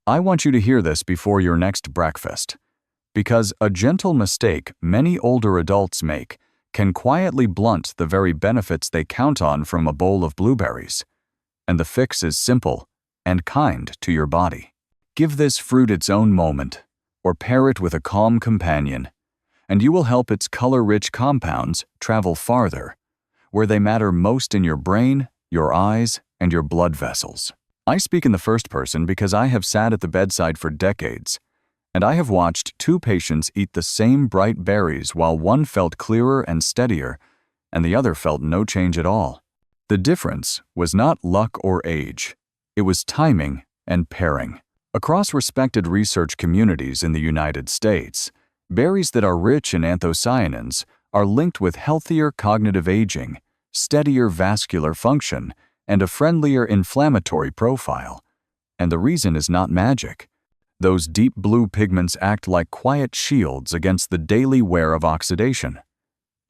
I want you to hear this before your next breakfast, because a gentle mistake many older adults make can quietly blunt the very benefits they count on from a bowl of blueberries. And the fix is simple and kind to your body. Give this fruit its own moment, or pair it with a calm companion, and you will help its color-rich compounds travel farther, where they matter most in your brain, your eyes, and your blood vessels. I speak in the first person because I have sat at the bedside for decades, and I have watched two patients eat the same bright berries while one felt clearer and steadier, and the other felt no change at all. The difference was not luck or age. It was timing and pairing. Across respected research communities in the United States, berries that are rich in anthocyanins are linked with healthier cognitive aging, steadier vascular function, and a friendlier inflammatory profile. And the reason is not magic. Those deep blue pigments act like quiet shields against the daily wear of oxidation.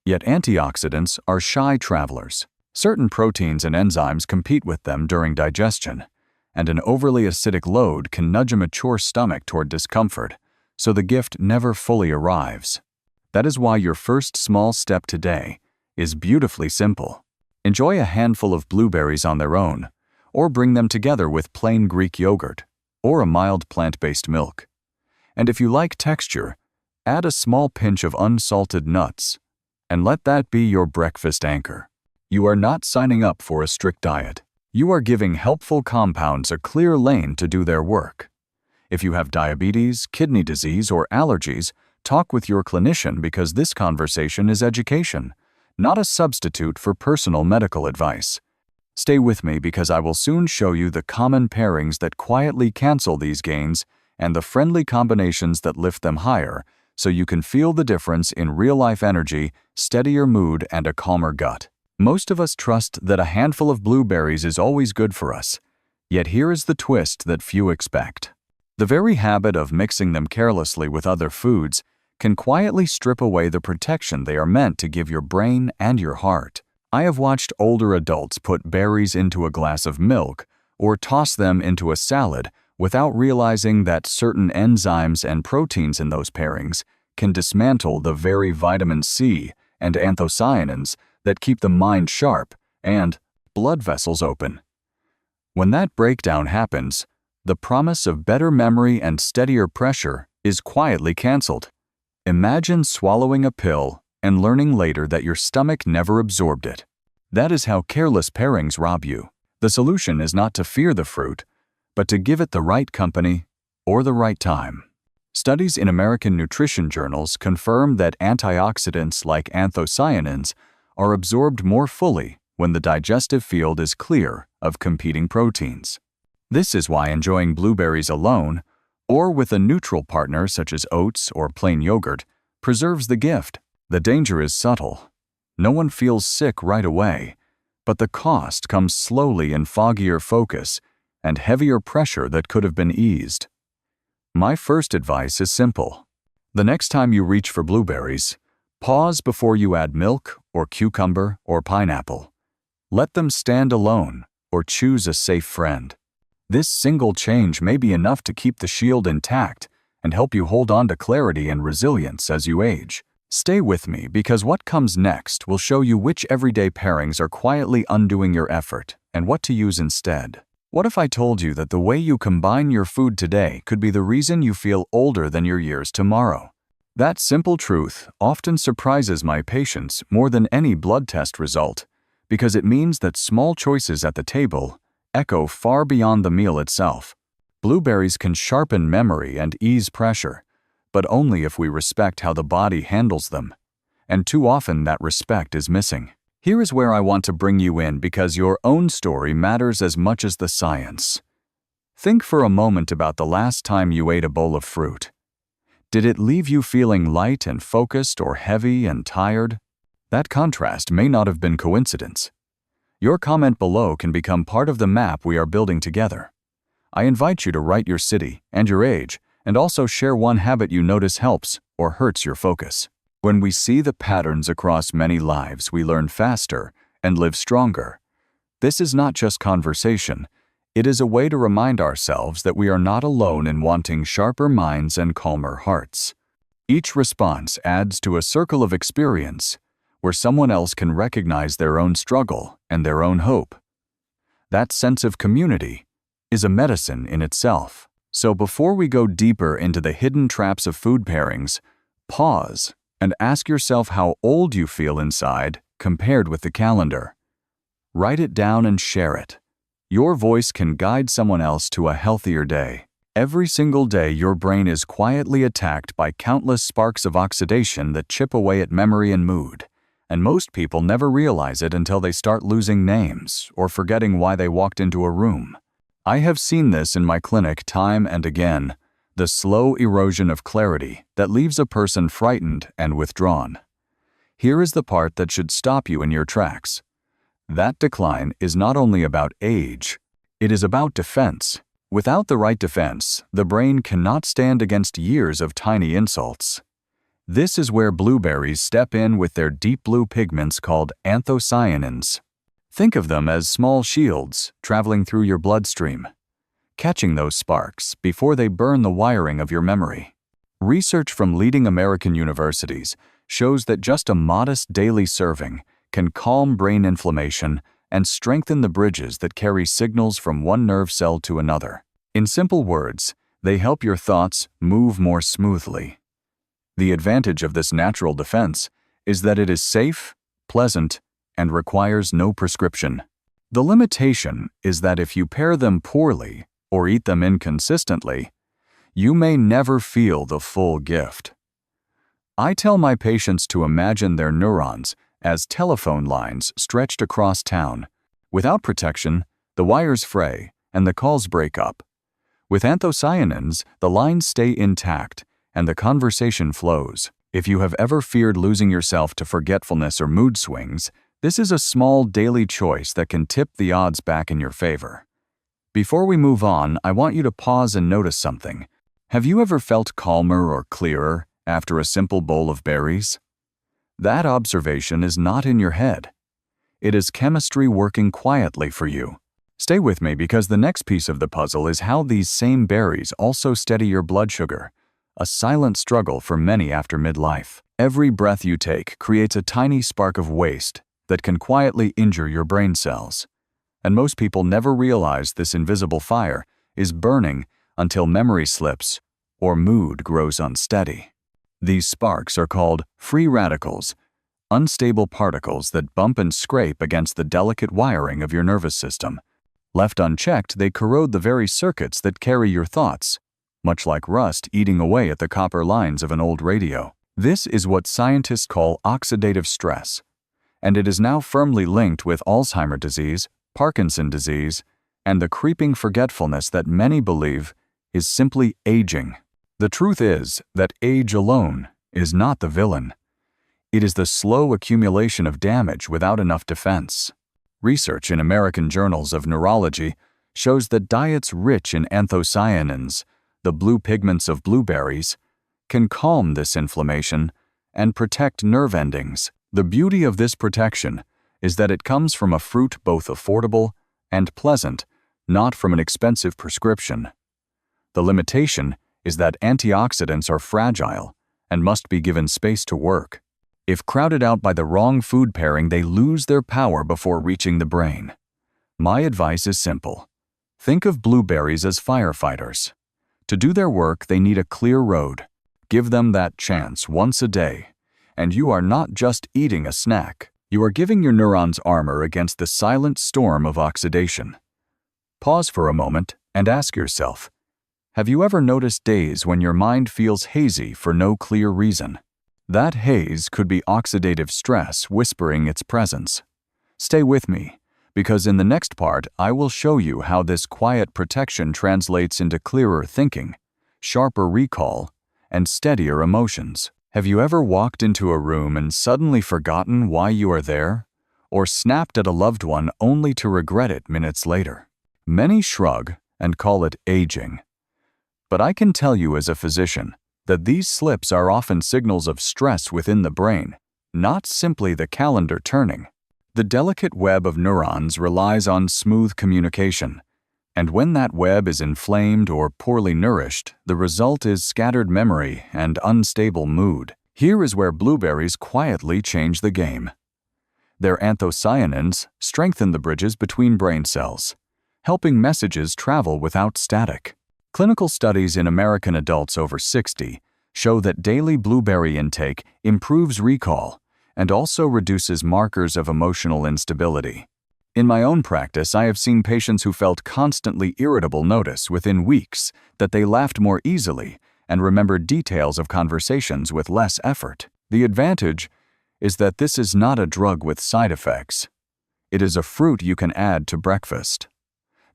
Yet antioxidants are shy travelers. Certain proteins and enzymes compete with them during digestion, and an overly acidic load can nudge a mature stomach toward discomfort, so the gift never fully arrives. That is why your first small step today is beautifully simple. Enjoy a handful of blueberries on their own, or bring them together with plain Greek yogurt, or a mild plant-based milk. And if you like texture, add a small pinch of unsalted nuts, and let that be your breakfast anchor. You are not signing up for a strict diet. You are giving helpful compounds a clear lane to do their work. If you have diabetes, kidney disease, or allergies, talk with your clinician because this conversation is education, not a substitute for personal medical advice. Stay with me because I will soon show you the common pairings that quietly cancel these gains and the friendly combinations that lift them higher, so you can feel the difference in real-life energy, steadier mood, and a calmer gut. Most of us trust that a handful of blueberries is always good for us, yet here is the twist that few expect. The very habit of mixing them carelessly with other foods can quietly strip away the protection they are meant to give your brain and your heart. I have watched older adults put berries into a glass of milk or toss them into a salad without realizing that certain enzymes and proteins in those pairings can dismantle the very vitamin C and anthocyanins that keep the mind sharp and blood vessels open. When that breakdown happens, the promise of better memory and steadier pressure is quietly canceled. Imagine swallowing a pill and learning later that your stomach never absorbed it. That is how careless pairings rob you. The solution is not to fear the fruit, but to give it the right company or the right time. Studies in American nutrition journals confirm that antioxidants like anthocyanins are absorbed more fully when the digestive field is clear of competing proteins. This is why enjoying blueberries alone, or with a neutral partner such as oats or plain yogurt, preserves the gift. The danger is subtle. No one feels sick right away, but the cost comes slowly in foggier focus and heavier pressure that could have been eased. My first advice is simple. The next time you reach for blueberries, pause before you add milk or cucumber or pineapple. Let them stand alone or choose a safe friend. This single change may be enough to keep the shield intact and help you hold on to clarity and resilience as you age. Stay with me because what comes next will show you which everyday pairings are quietly undoing your effort and what to use instead. What if I told you that the way you combine your food today could be the reason you feel older than your years tomorrow? That simple truth often surprises my patients more than any blood test result, because it means that small choices at the table echo far beyond the meal itself. Blueberries can sharpen memory and ease pressure, but only if we respect how the body handles them. And too often that respect is missing. Here is where I want to bring you in because your own story matters as much as the science. Think for a moment about the last time you ate a bowl of fruit. Did it leave you feeling light and focused or heavy and tired? That contrast may not have been coincidence. Your comment below can become part of the map we are building together. I invite you to write your city and your age, and also share one habit you notice helps or hurts your focus. When we see the patterns across many lives, we learn faster and live stronger. This is not just conversation, It is a way to remind ourselves that we are not alone in wanting sharper minds and calmer hearts. Each response adds to a circle of experience where someone else can recognize their own struggle and their own hope. That sense of community is a medicine in itself. So before we go deeper into the hidden traps of food pairings, pause and ask yourself how old you feel inside compared with the calendar. Write it down and share it. Your voice can guide someone else to a healthier day. Every single day, your brain is quietly attacked by countless sparks of oxidation that chip away at memory and mood. And most people never realize it until they start losing names or forgetting why they walked into a room. I have seen this in my clinic time and again, the slow erosion of clarity that leaves a person frightened and withdrawn. Here is the part that should stop you in your tracks. That decline is not only about age, it is about defense. Without the right defense, the brain cannot stand against years of tiny insults. This is where blueberries step in with their deep blue pigments called anthocyanins. Think of them as small shields traveling through your bloodstream, catching those sparks before they burn the wiring of your memory. Research from leading American universities shows that just a modest daily serving can calm brain inflammation and strengthen the bridges that carry signals from one nerve cell to another. In simple words, they help your thoughts move more smoothly. The advantage of this natural defense is that it is safe, pleasant, and requires no prescription. The limitation is that if you pair them poorly or eat them inconsistently, you may never feel the full gift. I tell my patients to imagine their neurons as telephone lines stretched across town. Without protection, the wires fray and the calls break up. With anthocyanins, the lines stay intact and the conversation flows. If you have ever feared losing yourself to forgetfulness or mood swings, this is a small daily choice that can tip the odds back in your favor. Before we move on, I want you to pause and notice something. Have you ever felt calmer or clearer after a simple bowl of berries? That observation is not in your head. It is chemistry working quietly for you. Stay with me because the next piece of the puzzle is how these same berries also steady your blood sugar, a silent struggle for many after midlife. Every breath you take creates a tiny spark of waste that can quietly injure your brain cells. And most people never realize this invisible fire is burning until memory slips or mood grows unsteady. These sparks are called free radicals, unstable particles that bump and scrape against the delicate wiring of your nervous system. Left unchecked, they corrode the very circuits that carry your thoughts, much like rust eating away at the copper lines of an old radio. This is what scientists call oxidative stress, and it is now firmly linked with Alzheimer's disease, Parkinson's disease, and the creeping forgetfulness that many believe is simply aging. The truth is that age alone is not the villain. It is the slow accumulation of damage without enough defense. Research in American journals of neurology shows that diets rich in anthocyanins, the blue pigments of blueberries, can calm this inflammation and protect nerve endings. The beauty of this protection is that it comes from a fruit both affordable and pleasant, not from an expensive prescription. The limitation is that antioxidants are fragile and must be given space to work. If crowded out by the wrong food pairing, they lose their power before reaching the brain. My advice is simple. Think of blueberries as firefighters. To do their work, they need a clear road. Give them that chance once a day, and you are not just eating a snack. You are giving your neurons armor against the silent storm of oxidation. Pause for a moment and ask yourself, have you ever noticed days when your mind feels hazy for no clear reason? That haze could be oxidative stress whispering its presence. Stay with me, because in the next part, I will show you how this quiet protection translates into clearer thinking, sharper recall, and steadier emotions. Have you ever walked into a room and suddenly forgotten why you are there? Or snapped at a loved one only to regret it minutes later? Many shrug and call it aging. But I can tell you as a physician that these slips are often signals of stress within the brain, not simply the calendar turning. The delicate web of neurons relies on smooth communication. And when that web is inflamed or poorly nourished, the result is scattered memory and unstable mood. Here is where blueberries quietly change the game. Their anthocyanins strengthen the bridges between brain cells, helping messages travel without static. Clinical studies in American adults over 60 show that daily blueberry intake improves recall and also reduces markers of emotional instability. In my own practice, I have seen patients who felt constantly irritable notice within weeks that they laughed more easily and remembered details of conversations with less effort. The advantage is that this is not a drug with side effects. It is a fruit you can add to breakfast.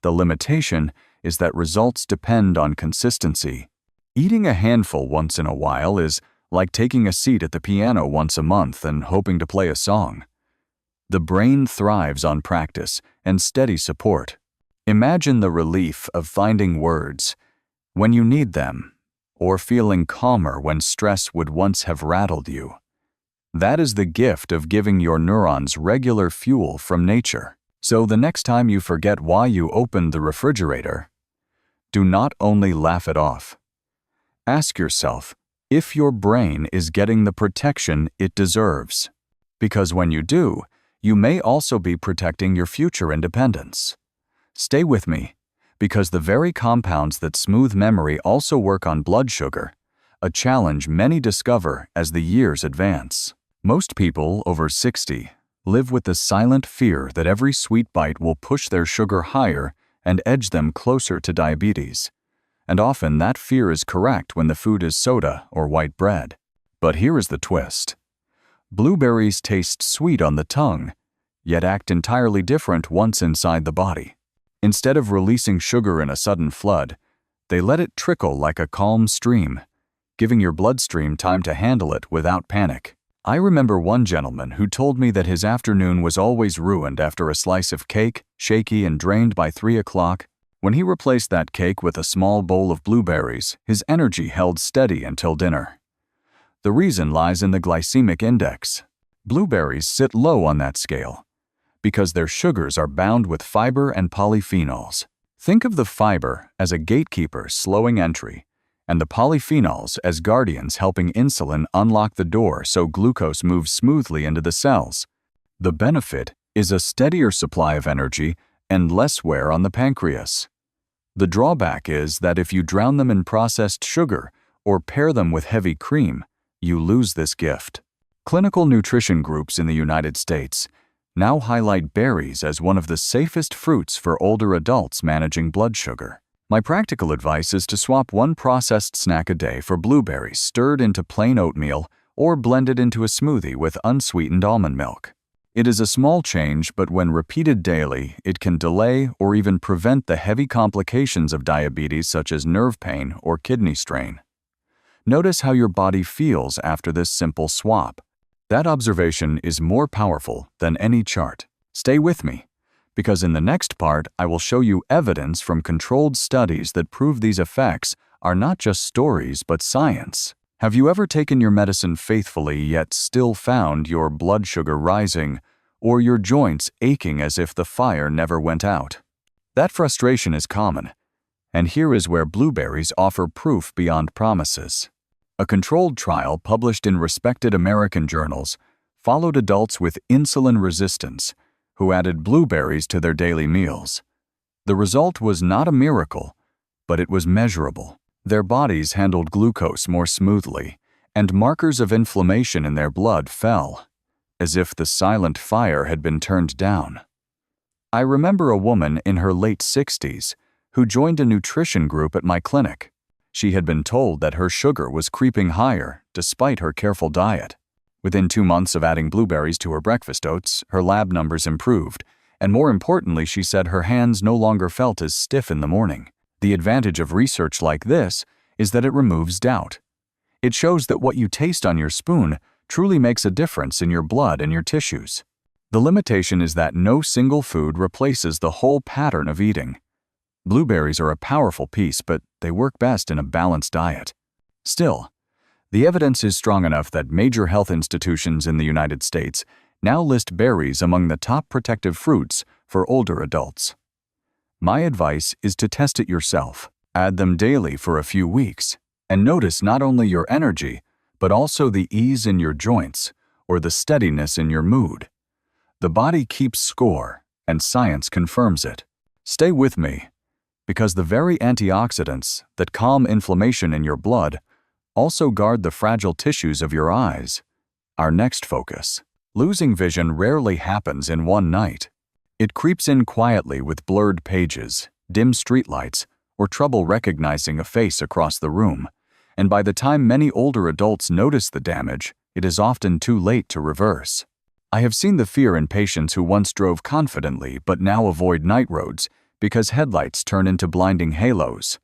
The limitation is that results depend on consistency. Eating a handful once in a while is like taking a seat at the piano once a month and hoping to play a song. The brain thrives on practice and steady support. Imagine the relief of finding words when you need them, or feeling calmer when stress would once have rattled you. That is the gift of giving your neurons regular fuel from nature. So the next time you forget why you opened the refrigerator, do not only laugh it off. Ask yourself if your brain is getting the protection it deserves. Because when you do, you may also be protecting your future independence. Stay with me, because the very compounds that smooth memory also work on blood sugar, a challenge many discover as the years advance. Most people over 60 live with the silent fear that every sweet bite will push their sugar higher and edge them closer to diabetes. And often that fear is correct when the food is soda or white bread. But here is the twist. Blueberries taste sweet on the tongue, yet act entirely different once inside the body. Instead of releasing sugar in a sudden flood, they let it trickle like a calm stream, giving your bloodstream time to handle it without panic. I remember one gentleman who told me that his afternoon was always ruined after a slice of cake, shaky and drained by 3 o'clock. When he replaced that cake with a small bowl of blueberries, his energy held steady until dinner. The reason lies in the glycemic index. Blueberries sit low on that scale because their sugars are bound with fiber and polyphenols. Think of the fiber as a gatekeeper slowing entry, and the polyphenols as guardians helping insulin unlock the door so glucose moves smoothly into the cells. The benefit is a steadier supply of energy and less wear on the pancreas. The drawback is that if you drown them in processed sugar or pair them with heavy cream, you lose this gift. Clinical nutrition groups in the United States now highlight berries as one of the safest fruits for older adults managing blood sugar. My practical advice is to swap one processed snack a day for blueberries stirred into plain oatmeal or blended into a smoothie with unsweetened almond milk. It is a small change, but when repeated daily, it can delay or even prevent the heavy complications of diabetes such as nerve pain or kidney strain. Notice how your body feels after this simple swap. That observation is more powerful than any chart. Stay with me, because in the next part, I will show you evidence from controlled studies that prove these effects are not just stories but science. Have you ever taken your medicine faithfully yet still found your blood sugar rising or your joints aching as if the fire never went out? That frustration is common, and here is where blueberries offer proof beyond promises. A controlled trial published in respected American journals followed adults with insulin resistance who added blueberries to their daily meals. The result was not a miracle, but it was measurable. Their bodies handled glucose more smoothly, and markers of inflammation in their blood fell, as if the silent fire had been turned down. I remember a woman in her late 60s who joined a nutrition group at my clinic. She had been told that her sugar was creeping higher despite her careful diet. Within 2 months of adding blueberries to her breakfast oats, her lab numbers improved, and more importantly, she said her hands no longer felt as stiff in the morning. The advantage of research like this is that it removes doubt. It shows that what you taste on your spoon truly makes a difference in your blood and your tissues. The limitation is that no single food replaces the whole pattern of eating. Blueberries are a powerful piece, but they work best in a balanced diet. Still, the evidence is strong enough that major health institutions in the United States now list berries among the top protective fruits for older adults. My advice is to test it yourself. Add them daily for a few weeks, and notice not only your energy, but also the ease in your joints or the steadiness in your mood. The body keeps score, and science confirms it. Stay with me, because the very antioxidants that calm inflammation in your blood also guard the fragile tissues of your eyes. Our next focus. Losing vision rarely happens in one night. It creeps in quietly with blurred pages, dim streetlights, or trouble recognizing a face across the room. And by the time many older adults notice the damage, it is often too late to reverse. I have seen the fear in patients who once drove confidently but now avoid night roads because headlights turn into blinding halos.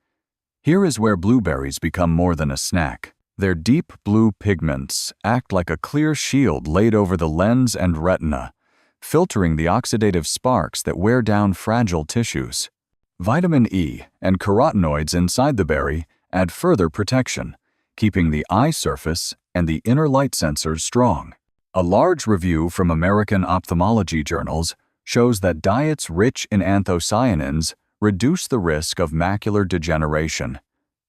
Here is where blueberries become more than a snack. Their deep blue pigments act like a clear shield laid over the lens and retina, filtering the oxidative sparks that wear down fragile tissues. Vitamin E and carotenoids inside the berry add further protection, keeping the eye surface and the inner light sensors strong. A large review from American ophthalmology journals shows that diets rich in anthocyanins reduce the risk of macular degeneration,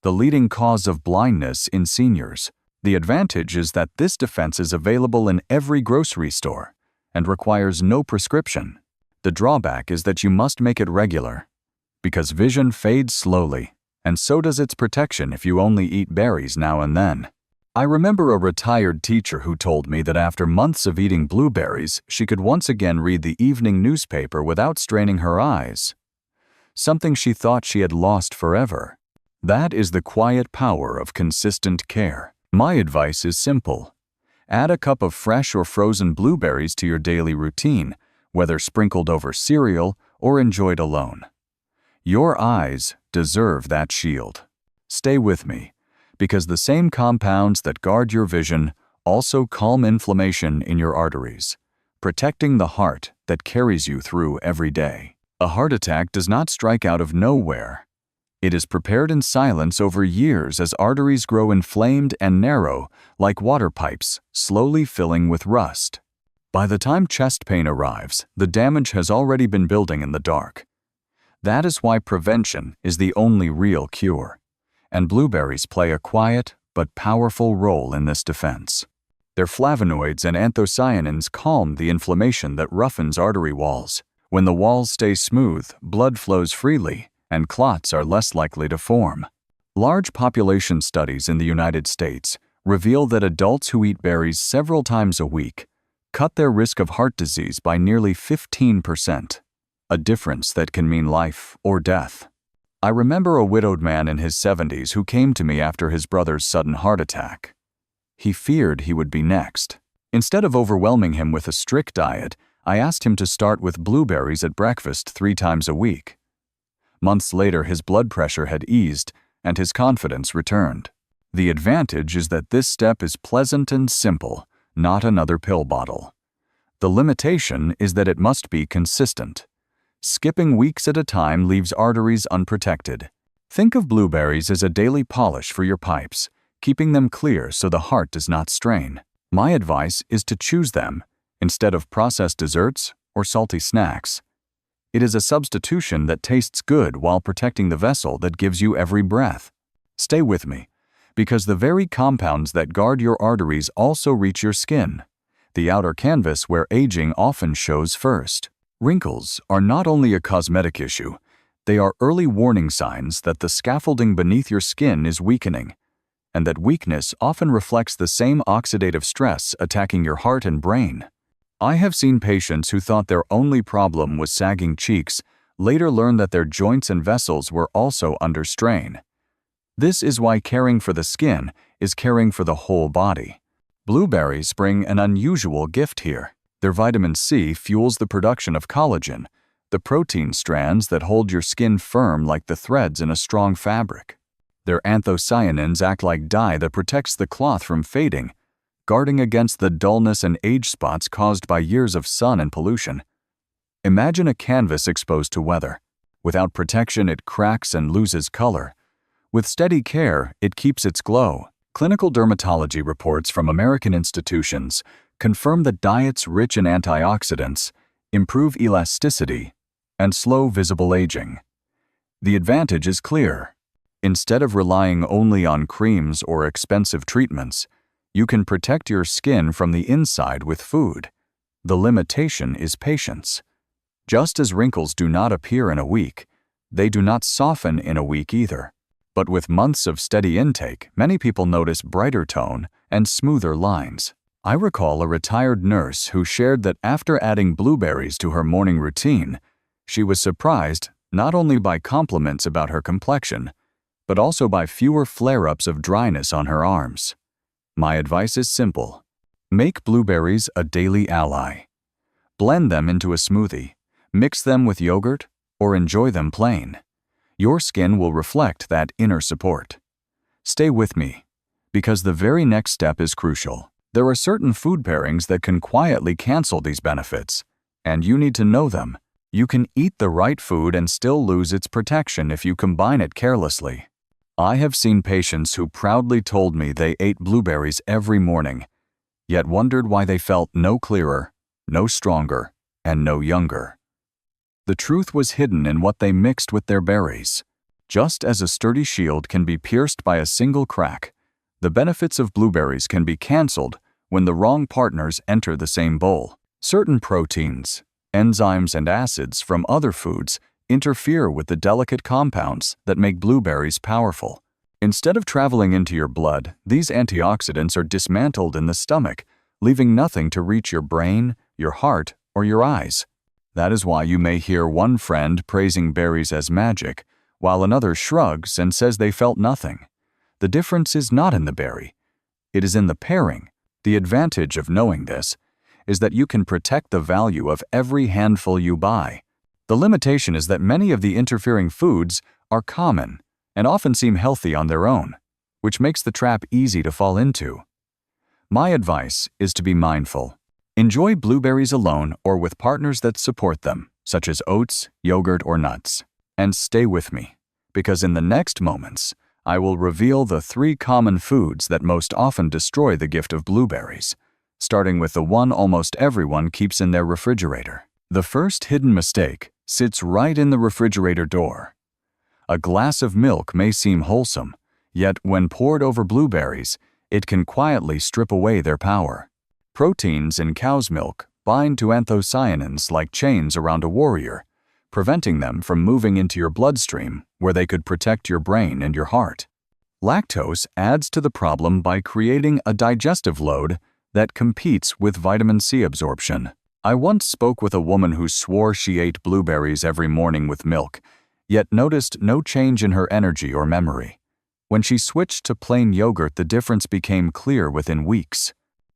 the leading cause of blindness in seniors. The advantage is that this defense is available in every grocery store and requires no prescription. The drawback is that you must make it regular, because vision fades slowly, and so does its protection if you only eat berries now and then. I remember a retired teacher who told me that after months of eating blueberries, she could once again read the evening newspaper without straining her eyes, something she thought she had lost forever. That is the quiet power of consistent care. My advice is simple. Add a cup of fresh or frozen blueberries to your daily routine, whether sprinkled over cereal or enjoyed alone. Your eyes deserve that shield. Stay with me, because the same compounds that guard your vision also calm inflammation in your arteries, protecting the heart that carries you through every day. A heart attack does not strike out of nowhere. It is prepared in silence over years as arteries grow inflamed and narrow, like water pipes, slowly filling with rust. By the time chest pain arrives, the damage has already been building in the dark. That is why prevention is the only real cure, and blueberries play a quiet but powerful role in this defense. Their flavonoids and anthocyanins calm the inflammation that roughens artery walls. When the walls stay smooth, blood flows freely, and clots are less likely to form. Large population studies in the United States reveal that adults who eat berries several times a week cut their risk of heart disease by nearly 15%, a difference that can mean life or death. I remember a widowed man in his 70s who came to me after his brother's sudden heart attack. He feared he would be next. Instead of overwhelming him with a strict diet, I asked him to start with blueberries at breakfast 3 times a week. Months later, his blood pressure had eased and his confidence returned. The advantage is that this step is pleasant and simple, not another pill bottle. The limitation is that it must be consistent. Skipping weeks at a time leaves arteries unprotected. Think of blueberries as a daily polish for your pipes, keeping them clear so the heart does not strain. My advice is to choose them instead of processed desserts or salty snacks. It is a substitution that tastes good while protecting the vessel that gives you every breath. Stay with me, because the very compounds that guard your arteries also reach your skin, the outer canvas where aging often shows first. Wrinkles are not only a cosmetic issue, they are early warning signs that the scaffolding beneath your skin is weakening, and that weakness often reflects the same oxidative stress attacking your heart and brain. I have seen patients who thought their only problem was sagging cheeks later learn that their joints and vessels were also under strain. This is why caring for the skin is caring for the whole body. Blueberries bring an unusual gift here. Their vitamin C fuels the production of collagen, the protein strands that hold your skin firm like the threads in a strong fabric. Their anthocyanins act like dye that protects the cloth from fading, guarding against the dullness and age spots caused by years of sun and pollution. Imagine a canvas exposed to weather. Without protection, it cracks and loses color. With steady care, it keeps its glow. Clinical dermatology reports from American institutions confirm that diets rich in antioxidants improve elasticity and slow visible aging. The advantage is clear. Instead of relying only on creams or expensive treatments, you can protect your skin from the inside with food. The limitation is patience. Just as wrinkles do not appear in a week, they do not soften in a week either. But with months of steady intake, many people notice brighter tone and smoother lines. I recall a retired nurse who shared that after adding blueberries to her morning routine, she was surprised not only by compliments about her complexion, but also by fewer flare-ups of dryness on her arms. My advice is simple. Make blueberries a daily ally. Blend them into a smoothie, mix them with yogurt, or enjoy them plain. Your skin will reflect that inner support. Stay with me, because the very next step is crucial. There are certain food pairings that can quietly cancel these benefits, and you need to know them. You can eat the right food and still lose its protection if you combine it carelessly. I have seen patients who proudly told me they ate blueberries every morning, yet wondered why they felt no clearer, no stronger, and no younger. The truth was hidden in what they mixed with their berries. Just as a sturdy shield can be pierced by a single crack, the benefits of blueberries can be canceled when the wrong partners enter the same bowl. Certain proteins, enzymes, and acids from other foods interfere with the delicate compounds that make blueberries powerful. Instead of traveling into your blood, these antioxidants are dismantled in the stomach, leaving nothing to reach your brain, your heart, or your eyes. That is why you may hear one friend praising berries as magic, while another shrugs and says they felt nothing. The difference is not in the berry. It is in the pairing. The advantage of knowing this is that you can protect the value of every handful you buy. The limitation is that many of the interfering foods are common and often seem healthy on their own, which makes the trap easy to fall into. My advice is to be mindful. Enjoy blueberries alone or with partners that support them, such as oats, yogurt, or nuts. And stay with me, because in the next moments, I will reveal the 3 common foods that most often destroy the gift of blueberries, starting with the one almost everyone keeps in their refrigerator. The first hidden mistake sits right in the refrigerator door. A glass of milk may seem wholesome, yet when poured over blueberries, it can quietly strip away their power. Proteins in cow's milk bind to anthocyanins like chains around a warrior, preventing them from moving into your bloodstream where they could protect your brain and your heart. Lactose adds to the problem by creating a digestive load that competes with vitamin C absorption. I once spoke with a woman who swore she ate blueberries every morning with milk, yet noticed no change in her energy or memory. When she switched to plain yogurt, the difference became clear within weeks.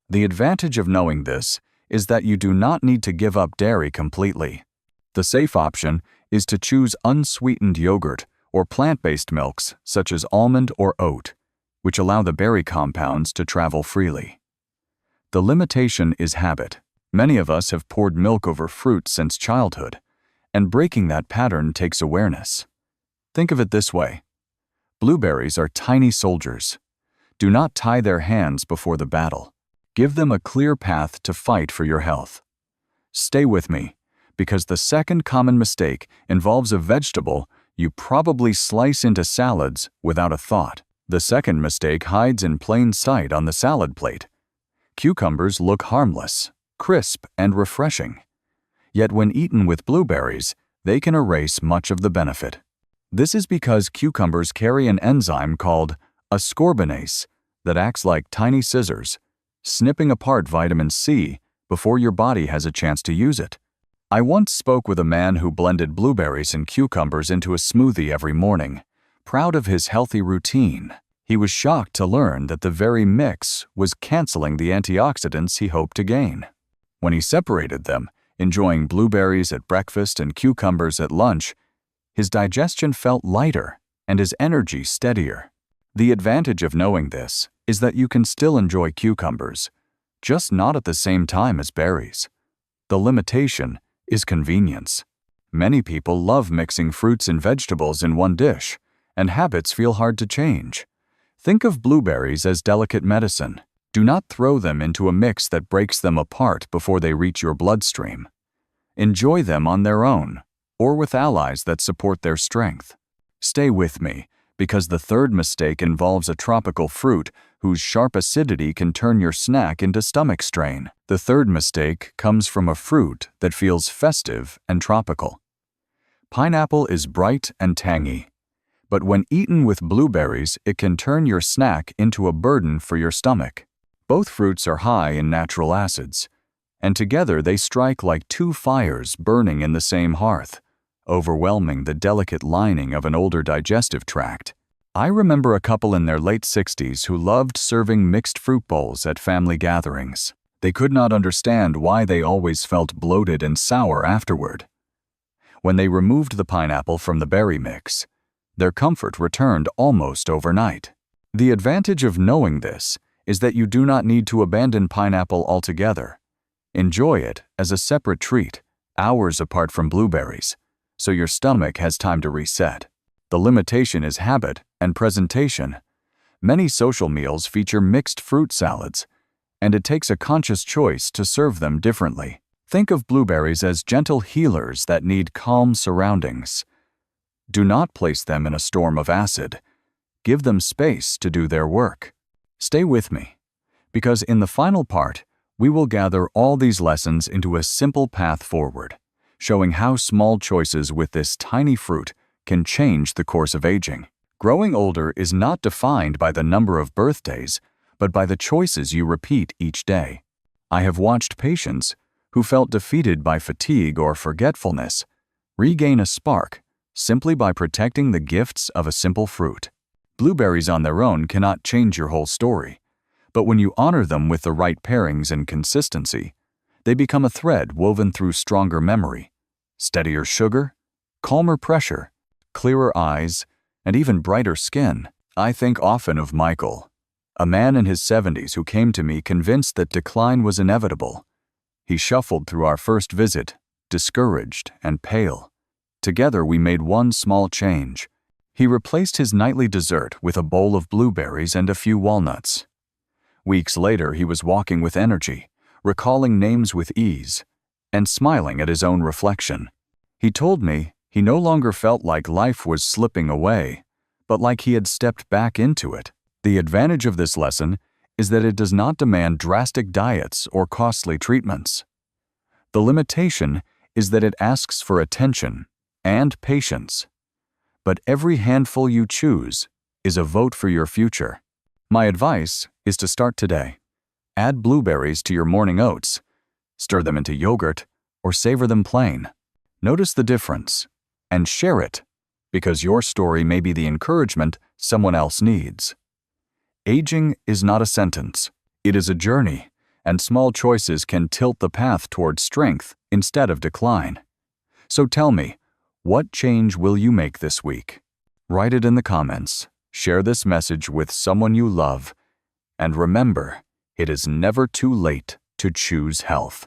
The advantage of knowing this is that you do not need to give up dairy completely. The safe option is to choose unsweetened yogurt or plant-based milks such as almond or oat, which allow the berry compounds to travel freely. The limitation is habit. Many of us have poured milk over fruit since childhood, and breaking that pattern takes awareness. Think of it this way. Blueberries are tiny soldiers. Do not tie their hands before the battle. Give them a clear path to fight for your health. Stay with me, because the second common mistake involves a vegetable you probably slice into salads without a thought. The second mistake hides in plain sight on the salad plate. Cucumbers look harmless, crisp, and refreshing. Yet when eaten with blueberries, they can erase much of the benefit. This is because cucumbers carry an enzyme called ascorbinase that acts like tiny scissors, snipping apart vitamin C before your body has a chance to use it. I once spoke with a man who blended blueberries and cucumbers into a smoothie every morning, proud of his healthy routine. He was shocked to learn that the very mix was canceling the antioxidants he hoped to gain. When he separated them, enjoying blueberries at breakfast and cucumbers at lunch, his digestion felt lighter and his energy steadier. The advantage of knowing this is that you can still enjoy cucumbers, just not at the same time as berries. The limitation is convenience. Many people love mixing fruits and vegetables in one dish, and habits feel hard to change. Think of blueberries as delicate medicine. Do not throw them into a mix that breaks them apart before they reach your bloodstream. Enjoy them on their own, or with allies that support their strength. Stay with me, because the third mistake involves a tropical fruit whose sharp acidity can turn your snack into stomach strain. The third mistake comes from a fruit that feels festive and tropical. Pineapple is bright and tangy, but when eaten with blueberries, it can turn your snack into a burden for your stomach. Both fruits are high in natural acids, and together they strike like two fires burning in the same hearth, overwhelming the delicate lining of an older digestive tract. I remember a couple in their late 60s who loved serving mixed fruit bowls at family gatherings. They could not understand why they always felt bloated and sour afterward. When they removed the pineapple from the berry mix, their comfort returned almost overnight. The advantage of knowing this is that you do not need to abandon pineapple altogether. Enjoy it as a separate treat, hours apart from blueberries, so your stomach has time to reset. The limitation is habit and presentation. Many social meals feature mixed fruit salads, and it takes a conscious choice to serve them differently. Think of blueberries as gentle healers that need calm surroundings. Do not place them in a storm of acid. Give them space to do their work. Stay with me, because in the final part, we will gather all these lessons into a simple path forward, showing how small choices with this tiny fruit can change the course of aging. Growing older is not defined by the number of birthdays, but by the choices you repeat each day. I have watched patients who felt defeated by fatigue or forgetfulness regain a spark simply by protecting the gifts of a simple fruit. Blueberries on their own cannot change your whole story, but when you honor them with the right pairings and consistency, they become a thread woven through stronger memory, steadier sugar, calmer pressure, clearer eyes, and even brighter skin. I think often of Michael, a man in his 70s who came to me convinced that decline was inevitable. He shuffled through our first visit, discouraged and pale. Together we made one small change. He replaced his nightly dessert with a bowl of blueberries and a few walnuts. Weeks later, he was walking with energy, recalling names with ease, and smiling at his own reflection. He told me he no longer felt like life was slipping away, but like he had stepped back into it. The advantage of this lesson is that it does not demand drastic diets or costly treatments. The limitation is that it asks for attention and patience. But every handful you choose is a vote for your future. My advice is to start today. Add blueberries to your morning oats, stir them into yogurt, or savor them plain. Notice the difference and share it, because your story may be the encouragement someone else needs. Aging is not a sentence. It is a journey, and small choices can tilt the path toward strength instead of decline. So tell me, what change will you make this week? Write it in the comments, share this message with someone you love, and remember, it is never too late to choose health.